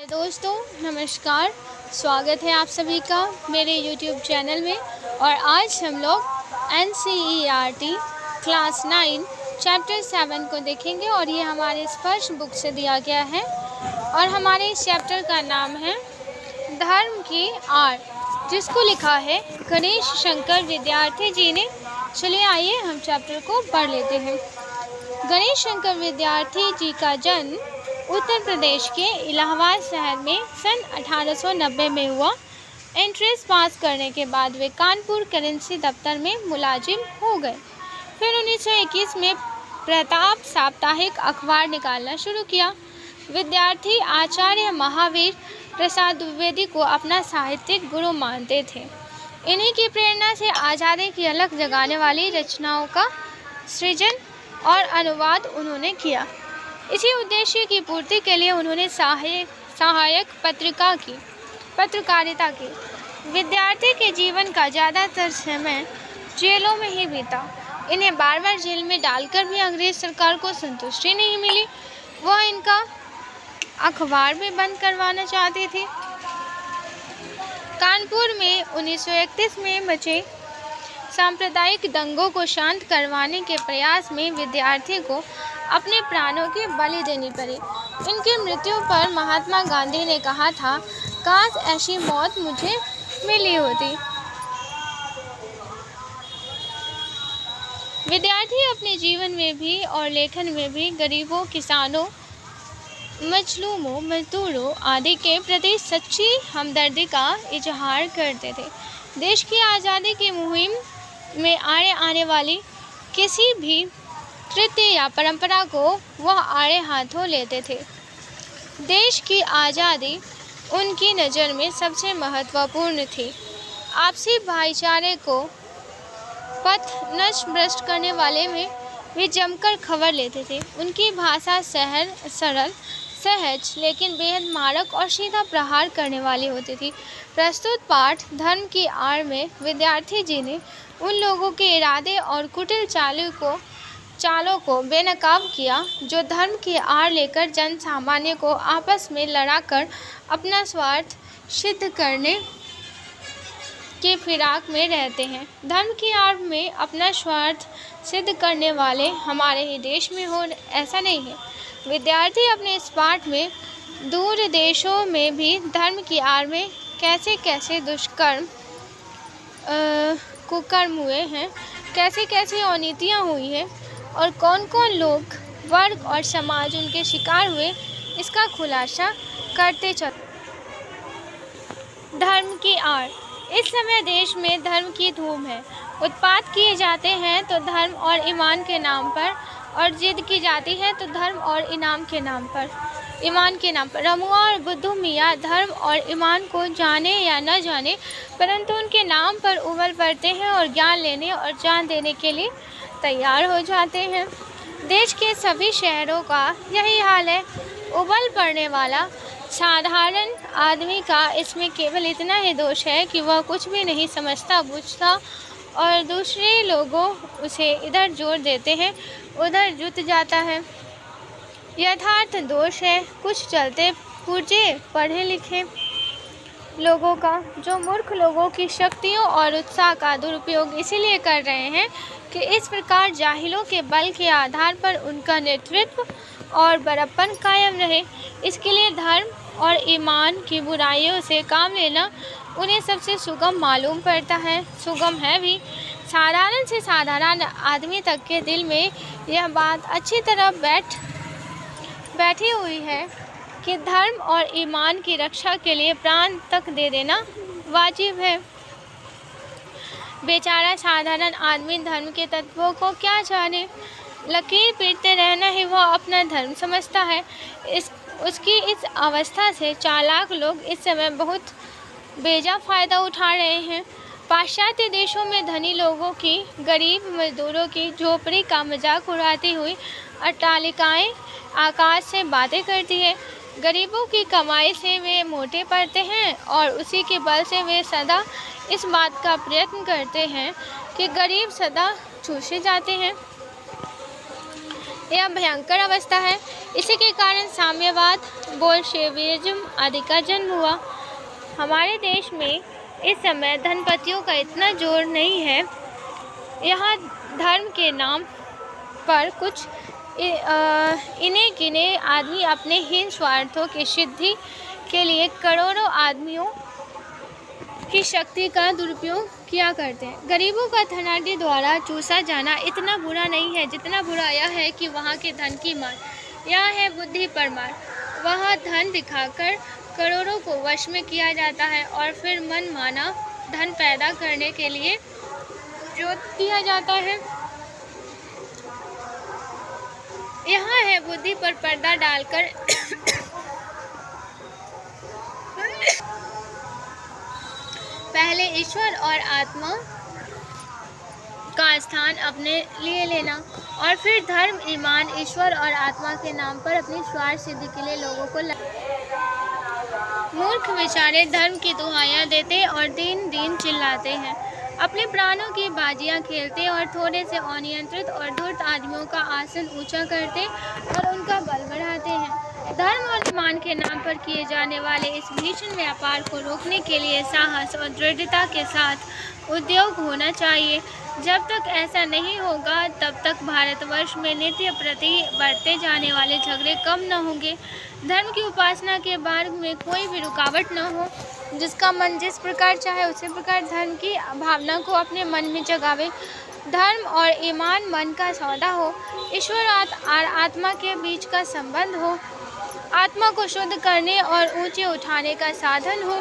दोस्तों नमस्कार। स्वागत है आप सभी का मेरे YouTube चैनल में। और आज हम लोग NCERT क्लास 9 चैप्टर 7 को देखेंगे और ये हमारे स्पर्श बुक से दिया गया है और हमारे इस चैप्टर का नाम है धर्म की आड़, जिसको लिखा है गणेश शंकर विद्यार्थी जी ने। चलिए आइए हम चैप्टर को पढ़ लेते हैं। गणेश शंकर विद्यार्थी जी का जन्म उत्तर प्रदेश के इलाहाबाद शहर में सन 1890 में हुआ। एंट्रेंस पास करने के बाद वे कानपुर करेंसी दफ्तर में मुलाजिम हो गए। फिर 1921 में प्रताप साप्ताहिक अखबार निकालना शुरू किया। विद्यार्थी आचार्य महावीर प्रसाद द्विवेदी को अपना साहित्यिक गुरु मानते थे। इन्हीं की प्रेरणा से आज़ादी की अलख जगाने वाली रचनाओं का सृजन और अनुवाद उन्होंने किया। इसी उद्देश्य की पूर्ति के लिए उन्होंने सहायक पत्रकारिता की। विद्यार्थी के जीवन का ज़्यादातर समय जेलों में ही बीता। इन्हें बार बार जेल में डालकर भी अंग्रेज सरकार को संतुष्टि नहीं मिली। वह इनका अखबार भी बंद करवाना चाहती थी। कानपुर में 1931 में मचे सांप्रदायिक दंगों को शांत करवाने के प्रयास में विद्यार्थी को अपने प्राणों की बलि देनी पड़ी। इनकी मृत्यु पर महात्मा गांधी ने कहा था, काश ऐसी मौत मुझे मिली होती। विद्यार्थी अपने जीवन में भी और लेखन में भी गरीबों, किसानों, मजलूमों, मजदूरों आदि के प्रति सच्ची हमदर्दी का इजहार करते थे। देश की आज़ादी की मुहिम में आने वाली किसी भी कृत्य या परंपरा को वह आड़े हाथों लेते थे। देश की आज़ादी उनकी नज़र में सबसे महत्वपूर्ण थी। आपसी भाईचारे को पथ नष्ट भ्रष्ट करने वाले में वे जमकर खबर लेते थे। उनकी भाषा सरल, सहज लेकिन बेहद मारक और सीधा प्रहार करने वाली होती थी। प्रस्तुत पाठ धर्म की आड़ में विद्यार्थी जी ने उन लोगों के इरादे और कुटिल चालों को बेनकाब किया, जो धर्म की आड़ लेकर जन सामान्य को आपस में लड़ाकर अपना स्वार्थ सिद्ध करने के फिराक में रहते हैं। धर्म की आड़ में अपना स्वार्थ सिद्ध करने वाले हमारे ही देश में हो, ऐसा नहीं है। विद्यार्थी अपने इस पाठ में दूर देशों में भी धर्म की आड़ में कैसे कैसे दुष्कर्म कुकर्म हुए हैं, कैसे कैसे अनीतियाँ हुई हैं और कौन कौन लोग, वर्ग और समाज उनके शिकार हुए, इसका खुलासा करते चल। धर्म की आड़। इस समय देश में धर्म की धूम है। उत्पात किए जाते हैं तो धर्म और ईमान के नाम पर, और जिद की जाती है तो धर्म और ईमान के नाम पर। रमुआ और बुद्धू मियाँ धर्म और ईमान को जाने या न जाने, परंतु उनके नाम पर उबल पड़ते हैं और ज्ञान लेने और जान देने के लिए तैयार हो जाते हैं। देश के सभी शहरों का यही हाल है। उबल पड़ने वाला साधारण आदमी का इसमें केवल इतना ही दोष है कि वह कुछ भी नहीं समझता बूझता और दूसरे लोगों उसे इधर जोर देते हैं, उधर जुट जाता है। यथार्थ दोष है कुछ चलते पुर्जे पढ़े लिखे लोगों का, जो मूर्ख लोगों की शक्तियों और उत्साह का दुरुपयोग इसीलिए कर रहे हैं कि इस प्रकार जाहिलों के बल के आधार पर उनका नेतृत्व और बड़प्पन कायम रहे। इसके लिए धर्म और ईमान की बुराइयों से काम लेना उन्हें सबसे सुगम मालूम पड़ता है। सुगम है भी। साधारण से साधारण आदमी तक के दिल में यह बात अच्छी तरह बैठी हुई है कि धर्म और ईमान की रक्षा के लिए प्राण तक दे देना वाजिब है। बेचारा साधारण आदमी धर्म के तत्वों को क्या जाने, लकीर पीटते रहना ही वह अपना धर्म समझता है। उसकी इस अवस्था से चालाक लोग इस समय बहुत बेजा फ़ायदा उठा रहे हैं। पाश्चात्य देशों में धनी लोगों की गरीब मजदूरों की झोपड़ी का मजाक उड़ाती हुई अट्टालिकाएं आकाश से बातें करती है। गरीबों की कमाई से वे मोटे पड़ते हैं और उसी के बल से वे सदा इस बात का प्रयत्न करते हैं कि गरीब सदा चूसे जाते हैं। यह भयंकर अवस्था है। इसी के कारण साम्यवाद, बोल्शेविज्म आदि का जन्म हुआ। हमारे देश में इस समय धनपतियों का इतना जोर नहीं है। यहाँ धर्म के नाम पर कुछ इन्हें गिने आदमी अपने हीन स्वार्थों की सिद्धि के लिए करोड़ों आदमियों की शक्ति का दुरुपयोग किया करते हैं। गरीबों का धनाढ्य द्वारा चूसा जाना इतना बुरा नहीं है जितना बुरा यह है कि वहाँ के धन की मार। यह है बुद्धि पर मार। वहाँ धन दिखाकर करोड़ों को वश में किया जाता है और फिर मन माना धन पैदा करने के लिए जोत दिया जाता है। यहाँ है बुद्धि पर पर्दा डालकर पहले ईश्वर और आत्मा का स्थान अपने लिए लेना और फिर धर्म, ईमान, ईश्वर और आत्मा के नाम पर अपनी स्वार्थ सिद्धि के लिए लोगों को मूर्ख बेचारे धर्म की दुहाइयां देते और दिन दिन चिल्लाते हैं, अपने प्राणों की बाजियां खेलते और थोड़े से अनियंत्रित और धूर्त आदमियों का आसन ऊंचा करते और उनका बल बढ़ाते हैं। धर्म और ईमान के नाम पर किए जाने वाले इस भीषण व्यापार को रोकने के लिए साहस और दृढ़ता के साथ उद्योग होना चाहिए। जब तक ऐसा नहीं होगा तब तक भारतवर्ष में नित्य प्रति बढ़ते जाने वाले झगड़े कम न होंगे। धर्म की उपासना के मार्ग में कोई भी रुकावट न हो। जिसका मन जिस प्रकार चाहे उसी प्रकार धर्म की भावना को अपने मन में जगावे। धर्म और ईमान मन का सौदा हो। ईश्वर और आत्मा के बीच का संबंध हो। आत्मा को शुद्ध करने और ऊंचे उठाने का साधन हो।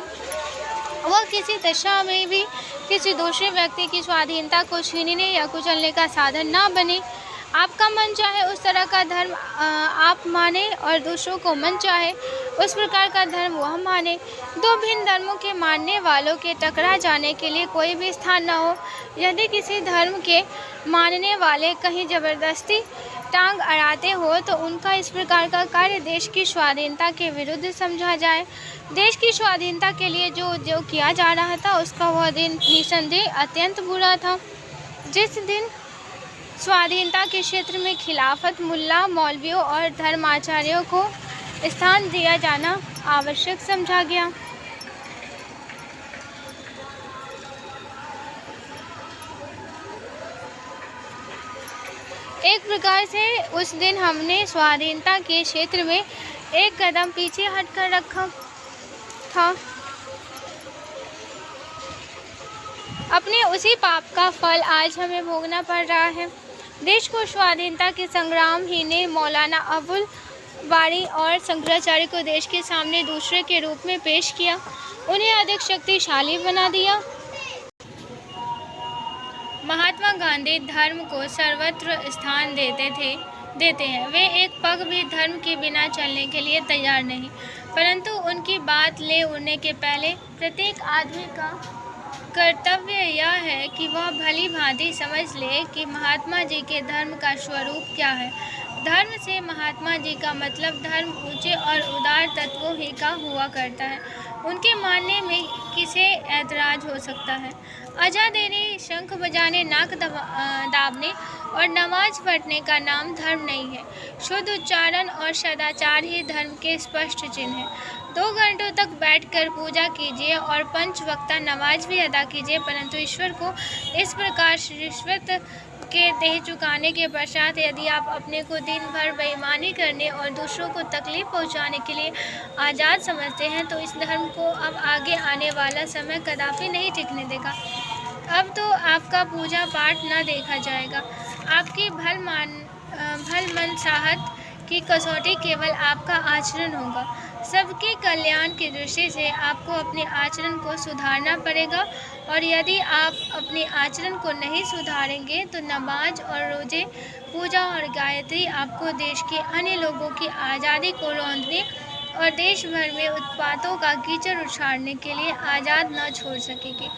वह किसी दशा में भी किसी दूसरे व्यक्ति की स्वाधीनता को छीनने या कुचलने का साधन ना बने। आपका मन चाहे उस तरह का धर्म आप माने और दूसरों को मन चाहे उस प्रकार का धर्म वह माने। दो भिन्न धर्मों के मानने वालों के टकरा जाने के लिए कोई भी स्थान न हो। यदि किसी धर्म के मानने वाले कहीं जबरदस्ती टांग अड़ाते हो तो उनका इस प्रकार का कार्य देश की स्वाधीनता के विरुद्ध समझा जाए। देश की स्वाधीनता के लिए जो उद्योग किया जा रहा था उसका वह दिन निसंदेह अत्यंत बुरा था। जिस दिन स्वाधीनता के क्षेत्र में खिलाफत, मुल्ला, मौलवियों और धर्माचार्यों को स्थान दिया जाना आवश्यक समझा गया। एक प्रकार से उस दिन हमने स्वाधीनता के क्षेत्र में एक कदम पीछे हटकर रखा था। अपने उसी पाप का फल आज हमें भोगना पड़ रहा है। देश को स्वाधीनता के संग्राम ही ने मौलाना अबुल बारी और शंकराचार्य को देश के सामने दूसरे के रूप में पेश किया, उन्हें अधिक शक्तिशाली बना दिया। महात्मा गांधी धर्म को सर्वत्र स्थान देते हैं। वे एक पग भी धर्म के बिना चलने के लिए तैयार नहीं, परंतु उनकी बात ले उड़ने के पहले प्रत्येक आदमी का कर्तव्य यह है कि वह भली भांति समझ ले कि महात्मा जी के धर्म का स्वरूप क्या है। धर्म से महात्मा जी का मतलब धर्म ऊंचे और उदार तत्वों ही का हुआ करता है। उनके मानने में किसे ऐतराज हो सकता है? अजा देने, शंख बजाने, नाक दाबने और नमाज पढ़ने का नाम धर्म नहीं है। शुद्ध उच्चारण और सदाचार ही धर्म के स्पष्ट चिन्ह है। 2 घंटों तक बैठकर पूजा कीजिए और 5 वक्ता नमाज भी अदा कीजिए, परंतु ईश्वर को इस प्रकार रिश्वत के देह चुकाने के पश्चात यदि आप अपने को दिन भर बेईमानी करने और दूसरों को तकलीफ पहुंचाने के लिए आज़ाद समझते हैं तो इस धर्म को अब आगे आने वाला समय कदापि नहीं टिकने देगा। अब तो आपका पूजा पाठ न देखा जाएगा। आपकी भल मनसाहत की कसौटी केवल आपका आचरण होगा। सबके कल्याण की दृष्टि से आपको अपने आचरण को सुधारना पड़ेगा और यदि आप अपने आचरण को नहीं सुधारेंगे तो नमाज और रोजे, पूजा और गायत्री आपको देश के अन्य लोगों की आज़ादी को रौंदने और देश भर में उत्पातों का कीचड़ उछाड़ने के लिए आज़ाद न छोड़ सकेगी।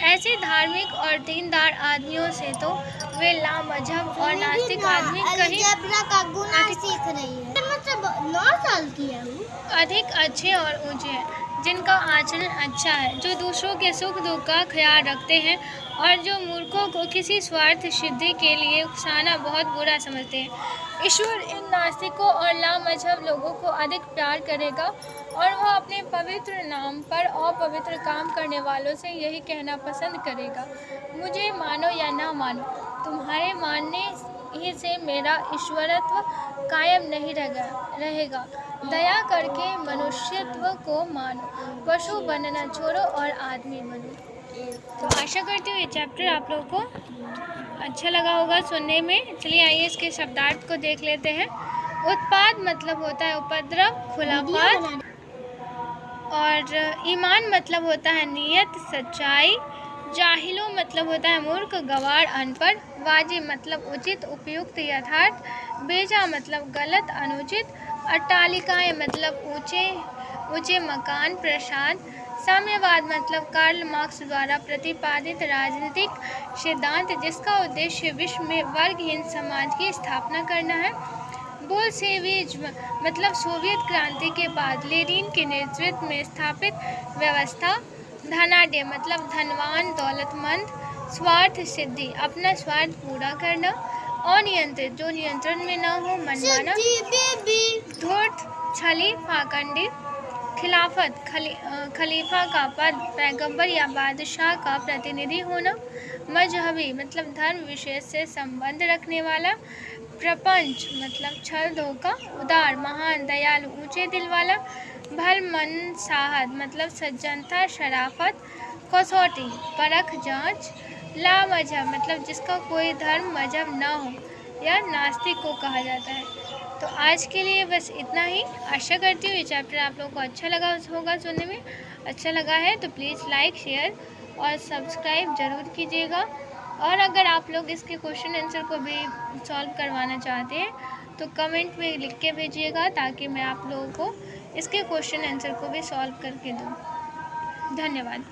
ऐसे धार्मिक और दीनदार आदमियों से तो वे लामजहब और नास्तिक आदमी कहीं का गुनाह सीख रही है। मतलब 9 साल की है वो। अधिक अच्छे और ऊंचे हैं, जिनका आचरण अच्छा है, जो दूसरों के सुख दुख का ख्याल रखते हैं और जो मूर्खों को किसी स्वार्थ सिद्धि के लिए उकसाना बहुत बुरा समझते हैं। ईश्वर इन नास्तिकों और लामजहब लोगों को अधिक प्यार करेगा और वह अपने पवित्र नाम पर अपवित्र काम करने वालों से यही कहना पसंद करेगा, मुझे मानो या ना मानो, तुम्हारे मानने ही से मेरा ईश्वरत्व कायम नहीं रहेगा। दया करके मनुष्यत्व को मानो, पशु बनना छोड़ो और आदमी बनो। तो आशा करती हूँ ये चैप्टर आप लोगों को अच्छा लगा होगा सुनने में। चलिए आइए इसके शब्दार्थ को देख लेते हैं। उत्पाद मतलब होता है उपद्रव, खुलापन, और ईमान मतलब होता है नीयत, सच्चाई। जाहिलो मतलब होता है मूर्ख, गवार, अनपढ़। वाजिब मतलब उचित, उपयुक्त, यथार्थ। बेजा मतलब गलत, अनुचित। अट्टालिकाएं मतलब ऊंचे मकान, प्रासाद। साम्यवाद मतलब कार्ल मार्क्स द्वारा प्रतिपादित राजनीतिक सिद्धांत जिसका उद्देश्य विश्व में वर्गहीन समाज की स्थापना करना है। बोल्शेविज्म मतलब सोवियत क्रांति के बाद लेनिन के नेतृत्व में स्थापित व्यवस्था। धनाढ्य मतलब धनवान, दौलतमंद। स्वार्थ सिद्धि अपना स्वार्थ पूरा करना। अनियंत्रित जो नियंत्रण में न हो, मनमाना। धूर्त, छली, पाखंडी। खिलाफत खलीफा का पद, पैगंबर या बादशाह का प्रतिनिधि होना। मजहबी मतलब धर्म विशेष से संबंध रखने वाला। प्रपंच मतलब छल, धोखा। उदार, महान, दयालु, ऊंचे दिल वाला। भलमनसाहत मतलब सज्जनता, शराफत। कसौटी, परख, जांच। लामजहब मतलब जिसका कोई धर्म मजहब न हो या नास्तिक को कहा जाता है। तो आज के लिए बस इतना ही। आशा करती हूँ ये चैप्टर आप लोगों को अच्छा लगा होगा सुनने में। अच्छा लगा है तो प्लीज़ लाइक, शेयर और सब्सक्राइब ज़रूर कीजिएगा। और अगर आप लोग इसके क्वेश्चन आंसर को भी सॉल्व करवाना चाहते हैं तो कमेंट में लिख के भेजिएगा ताकि मैं आप लोगों को इसके क्वेश्चन आंसर को भी सॉल्व करके दूँ। धन्यवाद।